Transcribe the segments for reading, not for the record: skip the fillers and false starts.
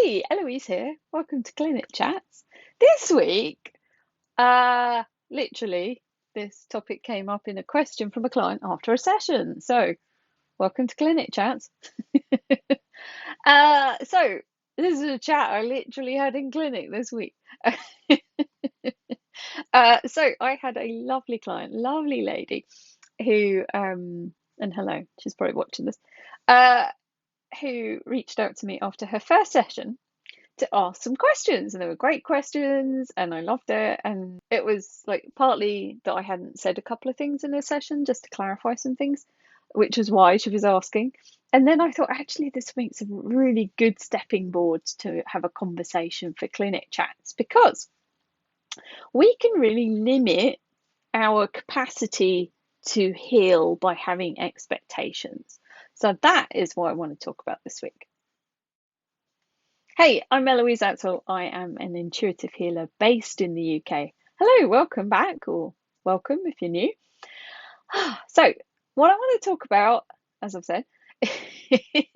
Hey, Eloise here. Welcome to Clinic Chats. This week, literally, this topic came up in a question from a client after a session. So, welcome to Clinic Chats. So this is a chat I literally had in clinic this week. So I had a lovely client, lovely lady, who and hello, she's probably watching this, uh, who reached out to me after her first session to ask some questions, and they were great questions, and I loved it. And it was like partly that I hadn't said a couple of things in a session just to clarify some things, which was why she was asking. And then I thought, actually, this makes a really good stepping board to have a conversation for clinic chats, because we can really limit our capacity to heal by having expectations. So that is what I want to talk about this week. Hey, I'm Eloise Axel. I am an intuitive healer based in the UK. Hello, welcome back, or welcome if you're new. So, what I want to talk about, as I've said,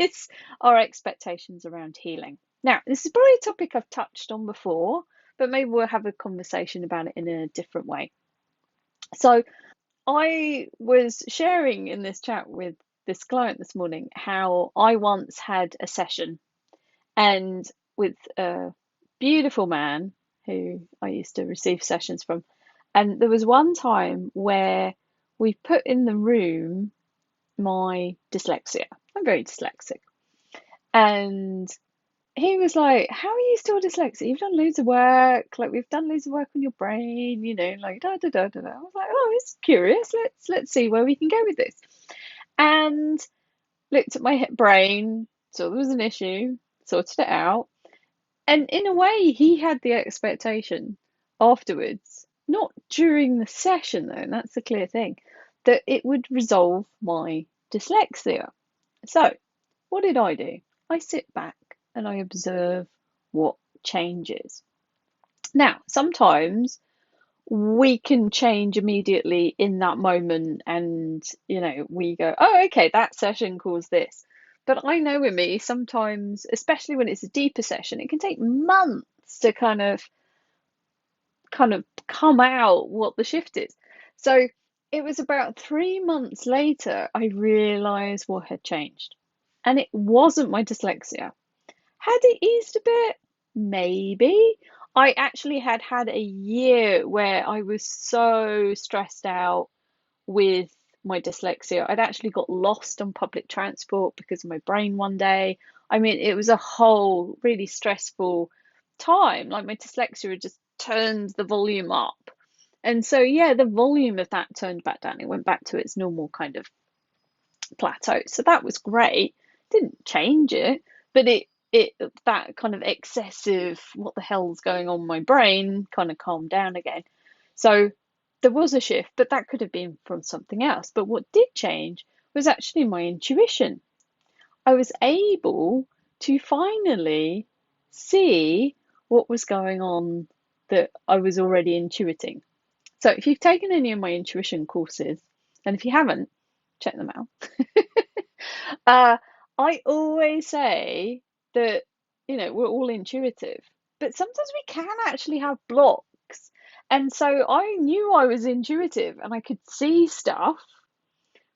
is our expectations around healing. Now, this is probably a topic I've touched on before, but maybe we'll have a conversation about it in a different way. So, I was sharing in this chat with this client this morning how I once had a session and with a beautiful man who I used to receive sessions from. And there was one time where we put in the room my dyslexia. I'm very dyslexic. And he was like, "How are you still dyslexic? You've done loads of work. Like we've done loads of work on your brain, like da da da da da." I was like, "Oh, it's curious. Let's see where we can go with this." And looked at my brain, saw there was an issue, sorted it out. And in a way, he had the expectation afterwards, not during the session though, and that's the clear thing, that it would resolve my dyslexia. So, what did I do? I sit back and I observe what changes. Now, sometimes we can change immediately in that moment, and we go, "Oh, okay, that session caused this." But I know with me, sometimes, especially when it's a deeper session, it can take months to kind of come out what the shift is. So it was about 3 months later I realized what had changed, and it wasn't my dyslexia. Had it eased a bit? Maybe. I actually had a year where I was so stressed out with my dyslexia. I'd actually got lost on public transport because of my brain one day. I mean, it was a whole really stressful time. Like my dyslexia had just turned the volume up. And so, yeah, the volume of that turned back down. It went back to its normal kind of plateau. So that was great. Didn't change it, but it that kind of excessive what the hell's going on in my brain kind of calmed down again. So there was a shift, but that could have been from something else. But what did change was actually my intuition. I was able to finally see what was going on that I was already intuiting. So if you've taken any of my intuition courses, and if you haven't, check them out. Uh, I always say that, we're all intuitive, but sometimes we can actually have blocks. And so I knew I was intuitive and I could see stuff,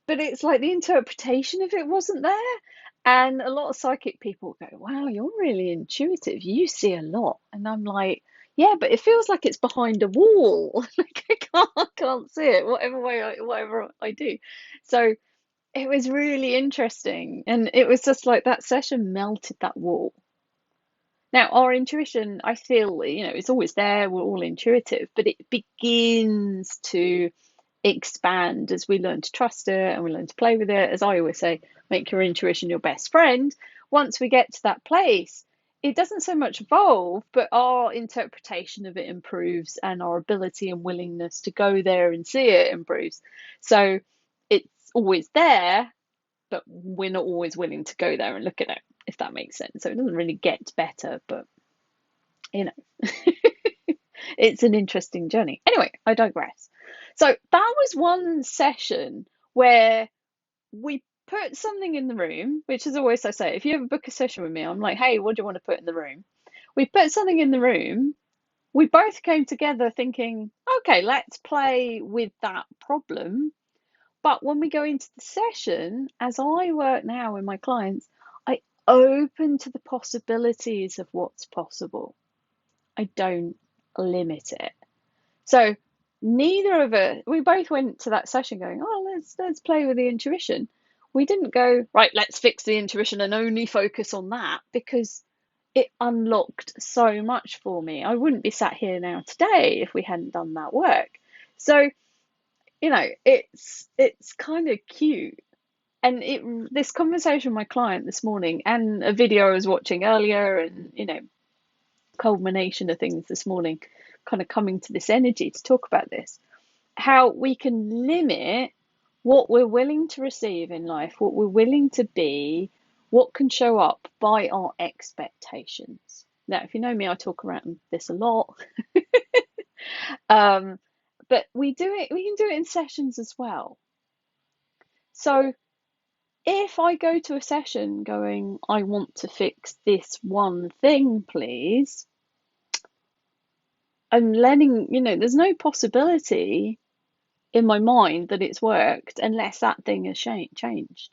but it's like the interpretation of it wasn't there. And a lot of psychic people go, "Wow, you're really intuitive. You see a lot." And I'm like, "Yeah, but it feels like it's behind a wall. Like I can't see it, whatever I do." So it was really interesting, and it was just like that session melted that wall. Now, our intuition, I feel, it's always there, we're all intuitive, but it begins to expand as we learn to trust it and we learn to play with it. As I always say, make your intuition your best friend. Once we get to that place, it doesn't so much evolve, but our interpretation of it improves, and our ability and willingness to go there and see it improves. So it's always there, but we're not always willing to go there and look at it, if that makes sense. So it doesn't really get better, but you know, it's an interesting journey. Anyway, I digress. So that was one session where we put something in the room, which is always I say, if you ever book a session with me, I'm like, hey, what do you want to put in the room? We put something in the room. We both came together thinking, okay, let's play with that problem. But when we go into the session, as I work now with my clients, I open to the possibilities of what's possible. I don't limit it. So neither of us, we both went to that session going, oh, let's play with the intuition. We didn't go, right, let's fix the intuition and only focus on that, because it unlocked so much for me. I wouldn't be sat here now today if we hadn't done that work. So, it's kind of cute. And this conversation with my client this morning, and a video I was watching earlier, and culmination of things this morning, kind of coming to this energy to talk about this, how we can limit what we're willing to receive in life, what we're willing to be, what can show up by our expectations. Now, if you know me, I talk around this a lot. But we can do it in sessions as well. So if I go to a session going, I want to fix this one thing, please, I'm letting, there's no possibility in my mind that it's worked unless that thing has changed.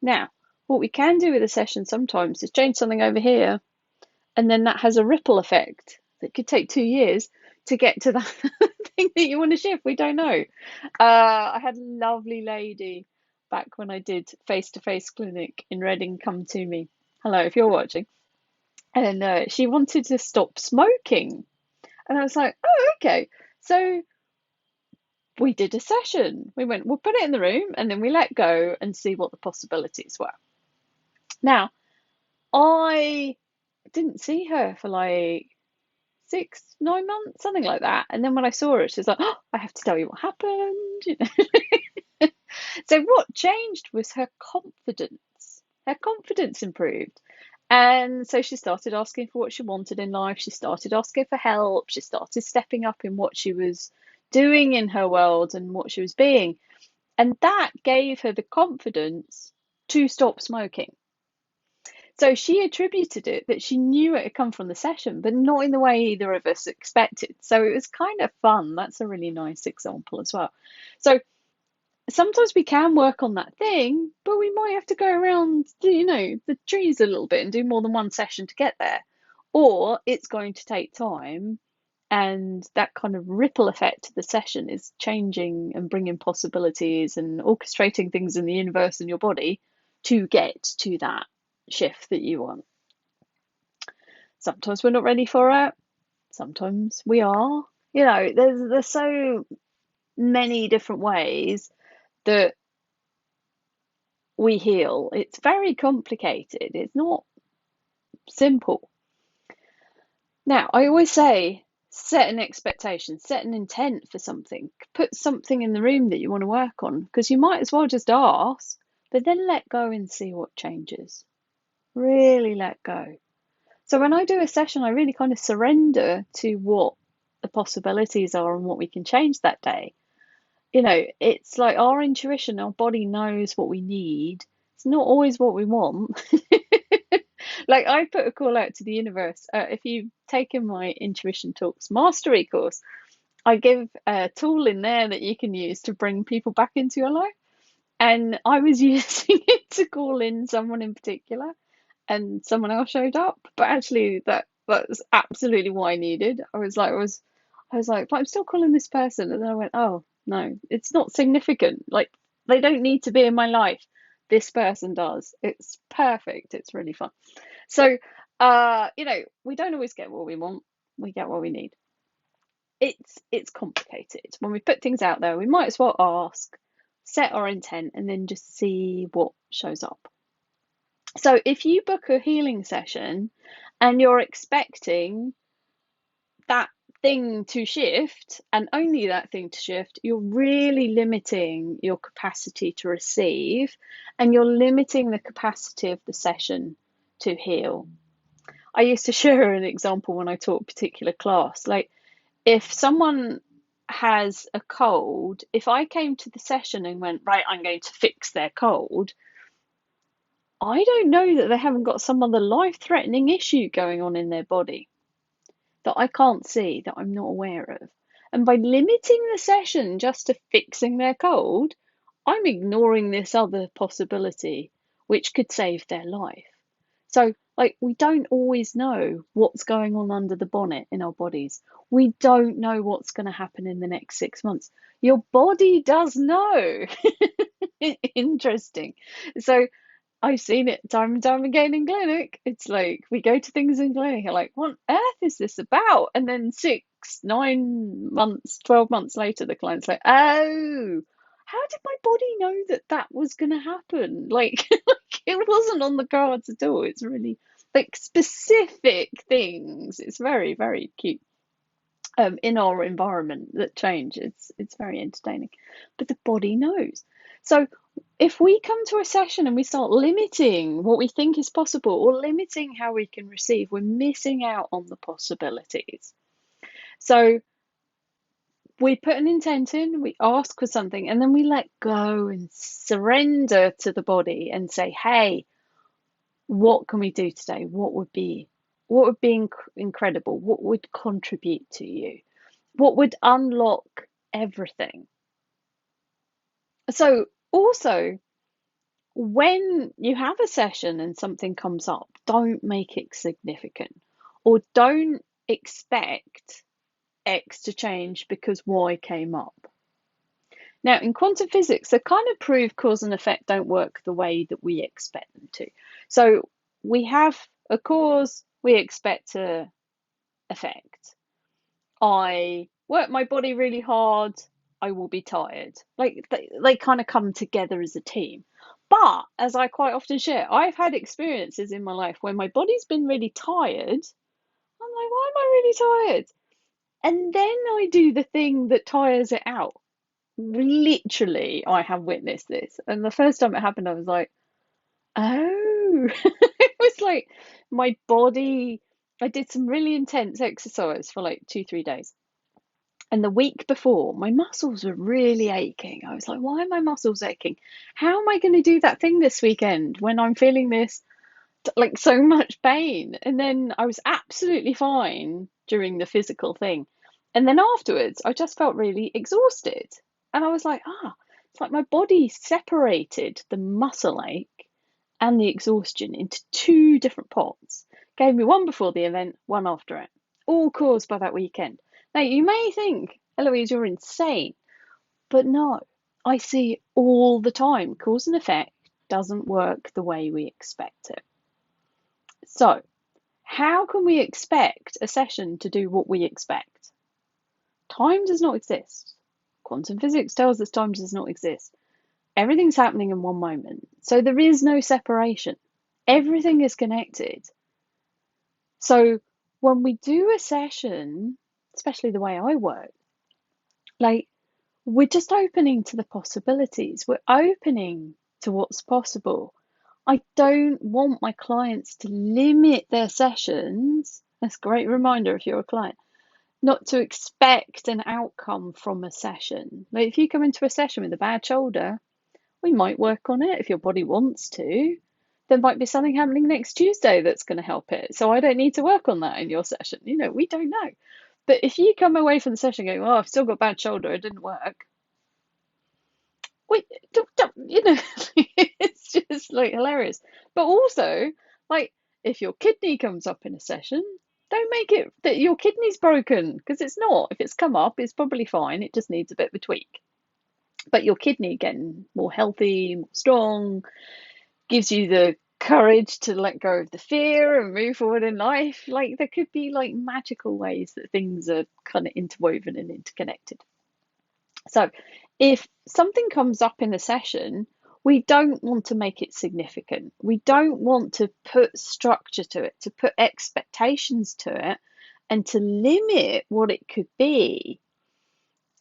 Now, what we can do with a session sometimes is change something over here, and then that has a ripple effect that could take 2 years to get to that thing that you want to shift. We don't know. I had a lovely lady back when I did face-to-face clinic in Reading come to me. Hello, if you're watching. And she wanted to stop smoking. And I was like, oh, okay. So we did a session. We went, we'll put it in the room, and then we let go and see what the possibilities were. Now, I didn't see her for like 6-9 months, something like that. And then when I saw her, she was like, oh, I have to tell you what happened. So what changed was her confidence. Her confidence improved. And so she started asking for what she wanted in life. She started asking for help. She started stepping up in what she was doing in her world and what she was being. And that gave her the confidence to stop smoking. So she attributed it that she knew it had come from the session, but not in the way either of us expected. So it was kind of fun. That's a really nice example as well. So sometimes we can work on that thing, but we might have to go around, the trees a little bit and do more than one session to get there. Or it's going to take time, and that kind of ripple effect of the session is changing and bringing possibilities and orchestrating things in the universe and your body to get to that shift that you want. Sometimes we're not ready for it. Sometimes we are. There's so many different ways that we heal. It's very complicated. It's not simple. Now, I always say, set an expectation, set an intent for something, put something in the room that you want to work on, because you might as well just ask, but then let go and see what changes. Really let go. So when I do a session, I really kind of surrender to what the possibilities are and what we can change that day. It's like our intuition, our body knows what we need. It's not always what we want. Like I put a call out to the universe. If you've taken my Intuition Talks Mastery course, I give a tool in there that you can use to bring people back into your life. And I was using it to call in someone in particular, and someone else showed up. But actually, that's absolutely what I needed. I was like, but I'm still calling this person, and then I went, oh no, it's not significant. Like they don't need to be in my life. This person does. It's perfect. It's really fun. So, we don't always get what we want. We get what we need. It's complicated. When we put things out there, we might as well ask, set our intent, and then just see what shows up. So if you book a healing session and you're expecting that thing to shift and only that thing to shift, you're really limiting your capacity to receive, and you're limiting the capacity of the session to heal. I used to share an example when I taught a particular class. Like if someone has a cold, if I came to the session and went, right, I'm going to fix their cold, I don't know that they haven't got some other life-threatening issue going on in their body that I can't see, that I'm not aware of. And by limiting the session just to fixing their cold, I'm ignoring this other possibility which could save their life. So, like, we don't always know what's going on under the bonnet in our bodies. We don't know what's going to happen in the next 6 months. Your body does know. Interesting. So, I've seen it time and time again in clinic. It's like we go to things in clinic and like, what on earth is this about? And then 6, 9 months, 12 months later, the client's like, oh, how did my body know that that was going to happen? Like, like, it wasn't on the cards at all. It's really like specific things. It's very, very cute. In our environment that change. It's very entertaining, but the body knows. So if we come to a session and we start limiting what we think is possible or limiting how we can receive, we're missing out on the possibilities. So we put an intent in, we ask for something, and then we let go and surrender to the body and say, hey, what can we do today? What would be incredible? What would contribute to you? What would unlock everything? So also, when you have a session and something comes up, don't make it significant, or don't expect X to change because Y came up. Now, in quantum physics, the kind of prove cause and effect don't work the way that we expect them to. So we have a cause, we expect a effect. I work my body really hard, I will be tired. Like they kind of come together as a team. But as I quite often share, I've had experiences in my life where my body's been really tired. I'm like, why am I really tired? And then I do the thing that tires it out. Literally, I have witnessed this. And the first time it happened, I was like, oh, it was like my body. I did some really intense exercise for like 2, 3 days. And the week before, my muscles were really aching. I was like, why are my muscles aching? How am I going to do that thing this weekend when I'm feeling this, like, so much pain? And then I was absolutely fine during the physical thing. And then afterwards, I just felt really exhausted. And I was like, it's like my body separated the muscle ache and the exhaustion into two different pots. Gave me one before the event, one after it, all caused by that weekend. Now, you may think, Eloise, you're insane, but no, I see all the time cause and effect doesn't work the way we expect it. So, how can we expect a session to do what we expect? Time does not exist. Quantum physics tells us time does not exist. Everything's happening in one moment. So there is no separation. Everything is connected. So when we do a session, especially the way I work, like, we're just opening to the possibilities. We're opening to what's possible. I don't want my clients to limit their sessions. That's a great reminder if you're a client, not to expect an outcome from a session. Like, if you come into a session with a bad shoulder, we might work on it if your body wants to. There might be something happening next Tuesday that's going to help it. So I don't need to work on that in your session. We don't know. But if you come away from the session going, oh, I've still got bad shoulder, it didn't work. Wait, don't, it's just like hilarious. But also, like, if your kidney comes up in a session, don't make it that your kidney's broken, because it's not. If it's come up, it's probably fine. It just needs a bit of a tweak. But your kidney getting more healthy, more strong, gives you the courage to let go of the fear and move forward in life. Like, there could be like magical ways that things are kind of interwoven and interconnected. So if something comes up in a session, we don't want to make it significant. We don't want to put structure to it, to put expectations to it, and to limit what it could be.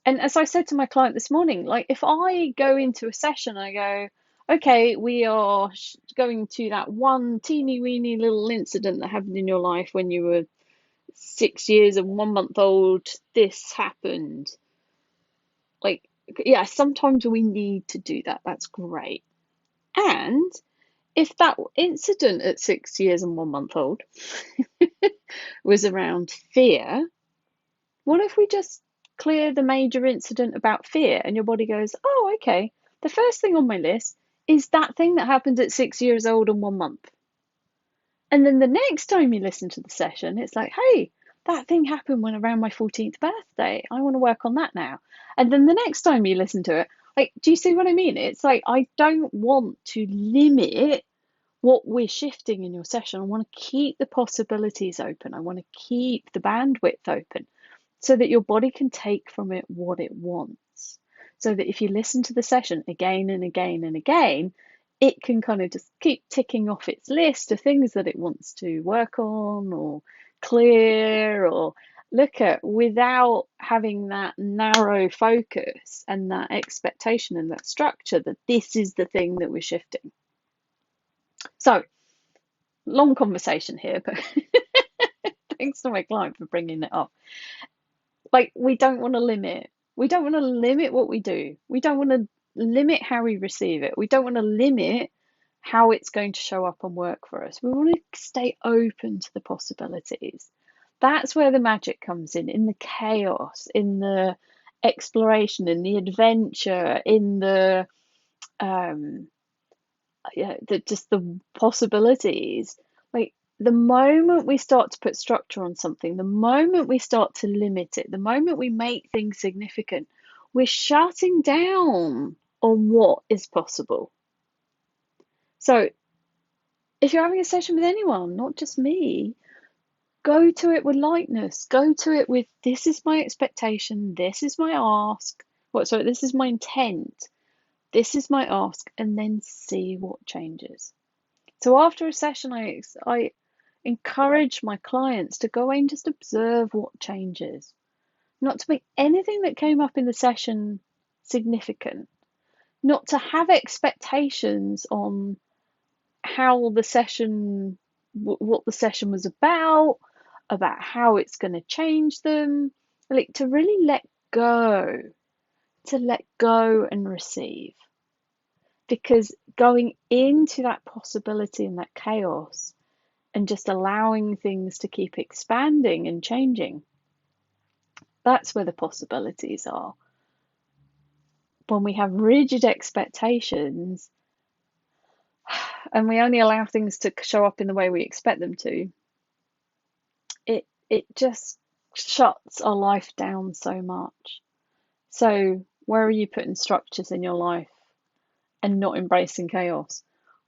And as I said to my client this morning, like, if I go into a session, I go, okay, we are going to that one teeny weeny little incident that happened in your life when you were 6 years and 1 month old. This happened. Like, yeah, sometimes we need to do that. That's great. And if that incident at 6 years and 1 month old was around fear, what if we just clear the major incident about fear and your body goes, oh, okay, the first thing on my list is that thing that happened at 6 years old and 1 month. And then the next time you listen to the session, it's like, hey, that thing happened when around my 14th birthday. I want to work on that now. And then the next time you listen to it, like, do you see what I mean? It's like, I don't want to limit what we're shifting in your session. I want to keep the possibilities open. I want to keep the bandwidth open so that your body can take from it what it wants. So that if you listen to the session again and again and again, it can kind of just keep ticking off its list of things that it wants to work on or clear or look at without having that narrow focus and that expectation and that structure that this is the thing that we're shifting. So, long conversation here, but thanks to my client for bringing it up. Like, we don't want to limit. We don't want to limit what we do. We don't want to limit how we receive it. We don't want to limit how it's going to show up and work for us. We want to stay open to the possibilities. That's where the magic comes in the chaos, in the exploration, in the adventure, in the just the possibilities. Like, the moment we start to put structure on something, the moment we start to limit it, the moment we make things significant, we're shutting down on what is possible. So if you're having a session with anyone, not just me, go to it with lightness. Go to it with, this is my expectation, this is my ask. This is my intent, this is my ask, and then see what changes. So after a session, I encourage my clients to go away and just observe what changes, not to make anything that came up in the session significant, not to have expectations on how the session, what the session was about how it's going to change them, like to really let go, and receive. Because going into that possibility and that chaos and just allowing things to keep expanding and changing, that's where the possibilities are. When we have rigid expectations and we only allow things to show up in the way we expect them to, it just shuts our life down so much. So where are you putting structures in your life and not embracing chaos?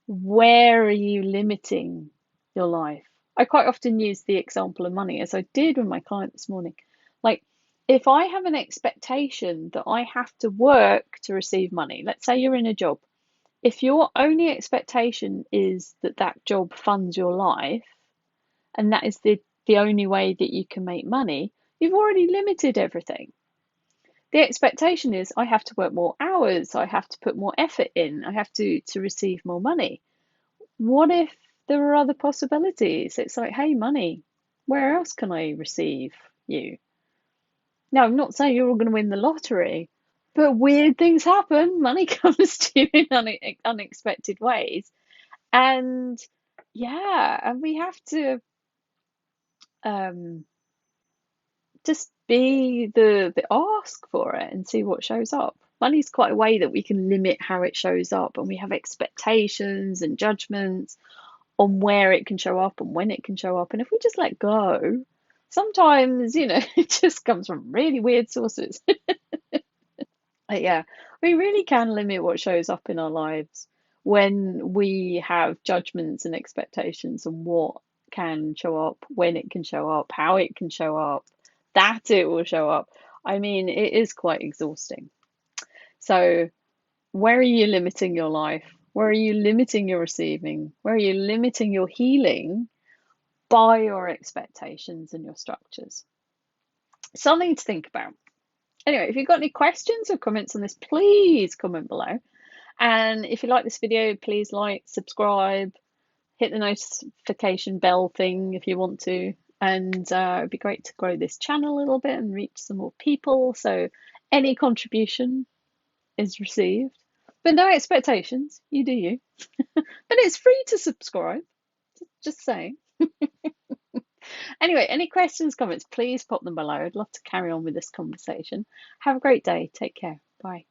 Where are you limiting your life? I quite often use the example of money, as I did with my client this morning. Like, if I have an expectation that I have to work to receive money, let's say you're in a job, if your only expectation is that that job funds your life, and that is the only way that you can make money, you've already limited everything. The expectation is, I have to work more hours, I have to put more effort in, I have to receive more money. What if there are other possibilities? It's like, hey, money, where else can I receive you? Now, I'm not saying you're all going to win the lottery, but weird things happen. Money comes to you in unexpected ways. And yeah, and we have to just be the ask for it and see what shows up. Money's quite a way that we can limit how it shows up, and we have expectations and judgments on where it can show up and when it can show up. And if we just let go, sometimes, it just comes from really weird sources. Yeah, we really can limit what shows up in our lives when we have judgments and expectations on what can show up, when it can show up, how it can show up, that it will show up. I mean, it is quite exhausting. So, where are you limiting your life? Where are you limiting your receiving? Where are you limiting your healing by your expectations and your structures? Something to think about. Anyway, if you've got any questions or comments on this, please comment below. And if you like this video, please like, subscribe, hit the notification bell thing if you want to. And it'd be great to grow this channel a little bit and reach some more people. So any contribution is received. But no expectations. You do you. But it's free to subscribe. Just saying. Anyway, any questions, comments, please pop them below. I'd love to carry on with this conversation. Have a great day. Take care. Bye.